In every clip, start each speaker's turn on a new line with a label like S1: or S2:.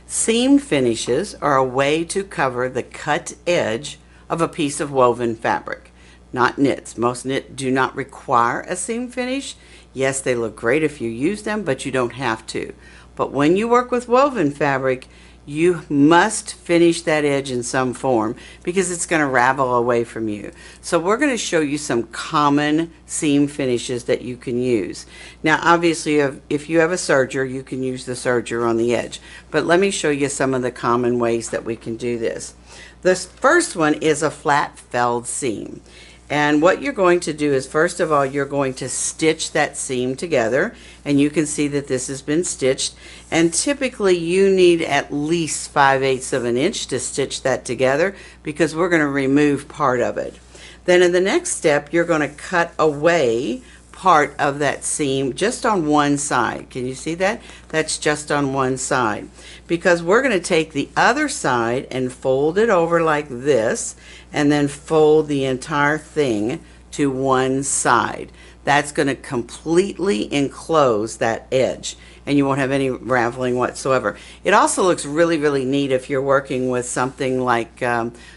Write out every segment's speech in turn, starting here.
S1: Seam finishes are a way to cover the cut edge of a piece of woven fabric, not knits. Most knit do not require a seam finish. Yes, they look great if you use them, but you don't have to. But when you work with woven fabric, you must finish that edge in some form because it's going to ravel away from you. So we're going to show you some common seam finishes that you can use. Now obviously if you have a serger, you can use the serger on the edge, but let me show you some of the common ways that we can do this. This first one is a Flatfeld seam. And what you're going to do is, first of all, you're going to stitch that seam together, and you can see that this has been stitched, and typically you need at least 5/8 of an inch to stitch that together because we're going to remove part of it. Then in the next step, you're going to cut away part of that seam just on one side. Can you see that? That's just on one side, because we're going to take the other side and fold it over like this, and then fold the entire thing to one side. That's going to completely enclose that edge, and you won't have any raveling whatsoever. It also looks really, really neat if you're working with something like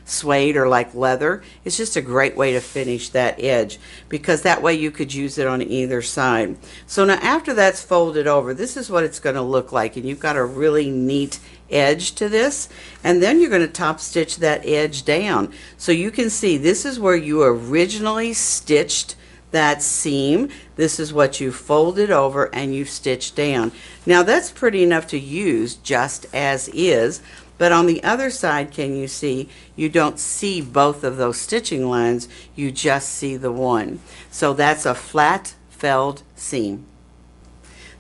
S1: suede or like leather. It's just a great way to finish that edge, because that way you could use it on either side. So now after that's folded over, this is what it's going to look like, and you've got a really neat edge to this. And then you're going to top stitch that edge down. So you can see this is where you originally stitched that seam. This is what you folded over and you stitched down. Now that's pretty enough to use just as is, but on the other side, can you see, you don't see both of those stitching lines, you just see the one. So that's a Flatfeld seam.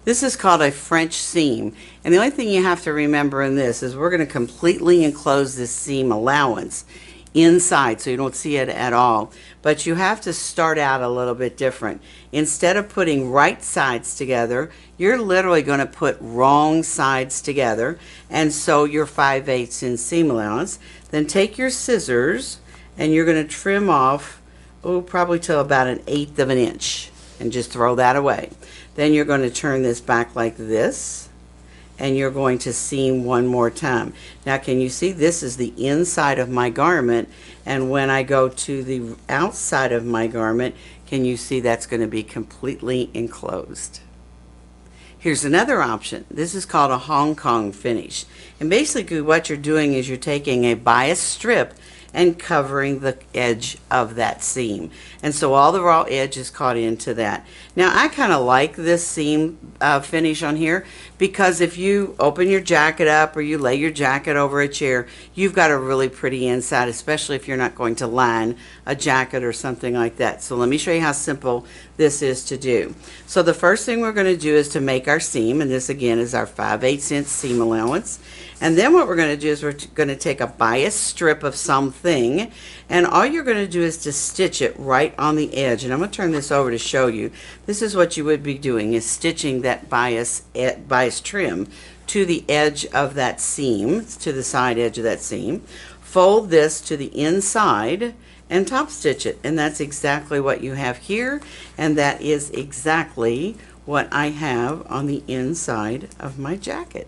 S1: This is called a French seam, and the only thing you have to remember in this is we're going to completely enclose this seam allowance inside so you don't see it at all. But you have to start out a little bit different. Instead of putting right sides together, you're literally going to put wrong sides together, and sew your 5/8 in seam allowance. Then take your scissors and you're going to trim off, probably to about 1/8 of an inch, and just throw that away. Then you're going to turn this back like this, and you're going to seam one more time. Now can you see, this is the inside of my garment, and when I go to the outside of my garment, can you see that's going to be completely enclosed. Here's another option. This is called a Hong Kong finish, and basically what you're doing is you're taking a bias strip and covering the edge of that seam, and so all the raw edge is caught into that. Now I kind of like this seam finish on here, because if you open your jacket up or you lay your jacket over a chair, you've got a really pretty inside, especially if you're not going to line a jacket or something like that. So let me show you how simple this is to do. So the first thing we're going to do is to make our seam, and this again is our 5/8 inch seam allowance. And then what we're going to do is we're going to take a bias strip of something, and all you're going to do is to stitch it right on the edge. And I'm going to turn this over to show you. This is what you would be doing, is stitching that bias trim to the edge of that seam, to the side edge of that seam. Fold this to the inside and top stitch it, and that's exactly what you have here, and that is exactly what I have on the inside of my jacket.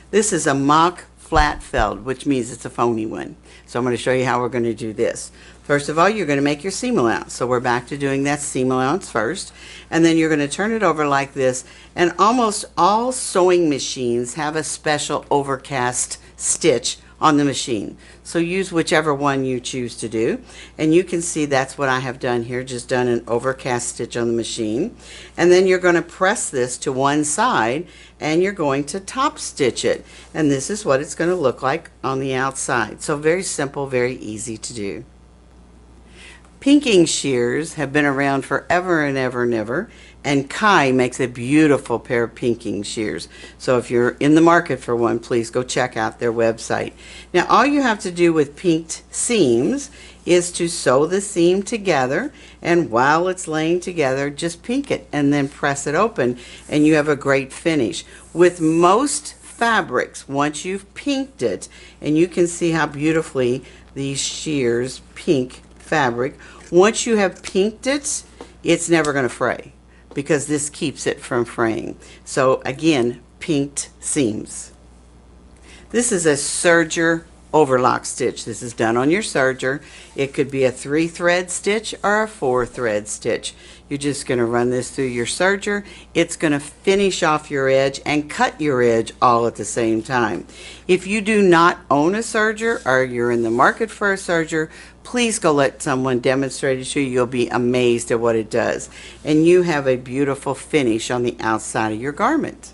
S1: This is a mock Flatfeld, which means it's a phony one. So I'm going to show you how we're going to do this. First of all, you're going to make your seam allowance. So we're back to doing that seam allowance first, and then you're going to turn it over like this, and almost all sewing machines have a special overcast stitch on the machine. So use whichever one you choose to do, and you can see that's what I have done here, just done an overcast stitch on the machine. And then you're going to press this to one side and you're going to top stitch it, and this is what it's going to look like on the outside. So very simple, very easy to do. Pinking shears have been around forever and ever and ever, and Kai makes a beautiful pair of pinking shears. So if you're in the market for one, please go check out their website. Now all you have to do with pinked seams is to sew the seam together, and while it's laying together, just pink it and then press it open, and you have a great finish. With most fabrics, once you've pinked it, and you can see how beautifully these shears pink fabric, once you have pinked it, it's never going to fray, because this keeps it from fraying. So again, pinked seams. This is a serger overlock stitch. This is done on your serger. It could be a 3-thread stitch or a 4-thread stitch. You're just going to run this through your serger. It's going to finish off your edge and cut your edge all at the same time. If you do not own a serger or you're in the market for a serger, please go let someone demonstrate it to you. You'll be amazed at what it does. And you have a beautiful finish on the outside of your garment.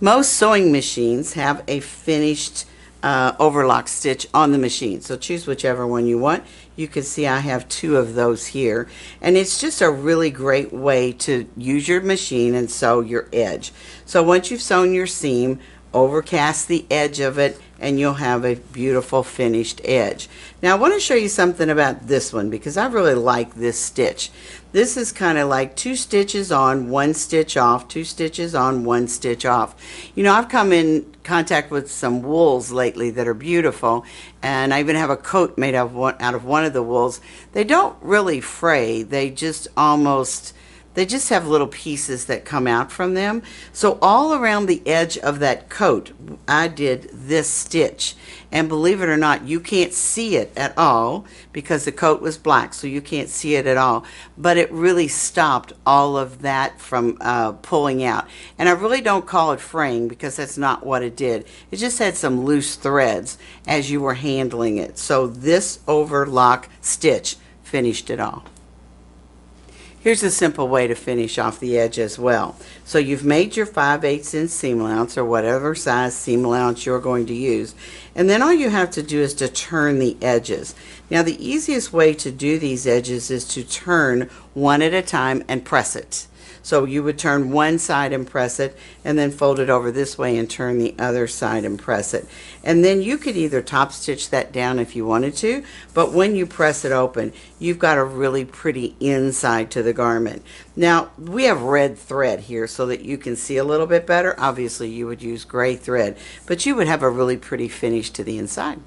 S1: Most sewing machines have a finished overlock stitch on the machine, so choose whichever one you want. You can see I have 2 of those here, and it's just a really great way to use your machine and sew your edge. So once you've sewn your seam, overcast the edge of it and you'll have a beautiful finished edge. Now I want to show you something about this one because I really like this stitch. This is kind of like 2 stitches on, 1 stitch off, 2 stitches on, 1 stitch off. You know, I've come in contact with some wools lately that are beautiful, and I even have a coat made out of one of the wools. They don't really fray, they just have little pieces that come out from them. So all around the edge of that coat, I did this stitch. And believe it or not, you can't see it at all because the coat was black, so you can't see it at all. But it really stopped all of that from pulling out. And I really don't call it fraying because that's not what it did. It just had some loose threads as you were handling it. So this overlock stitch finished it all. Here's a simple way to finish off the edge as well. So you've made your 5/8 inch seam allowance or whatever size seam allowance you're going to use. And then all you have to do is to turn the edges. Now the easiest way to do these edges is to turn one at a time and press it. So you would turn one side and press it, and then fold it over this way and turn the other side and press it. And then you could either top stitch that down if you wanted to, but when you press it open, you've got a really pretty inside to the garment. Now, we have red thread here so that you can see a little bit better. Obviously, you would use gray thread, but you would have a really pretty finish to the inside.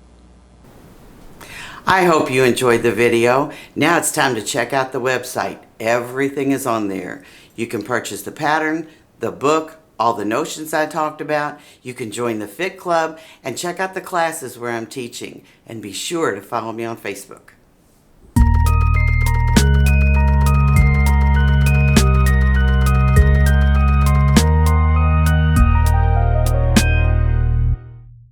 S1: I hope you enjoyed the video. Now it's time to check out the website. Everything is on there. You can purchase the pattern, the book, all the notions I talked about. You can join the Fit Club and check out the classes where I'm teaching. And be sure to follow me on Facebook.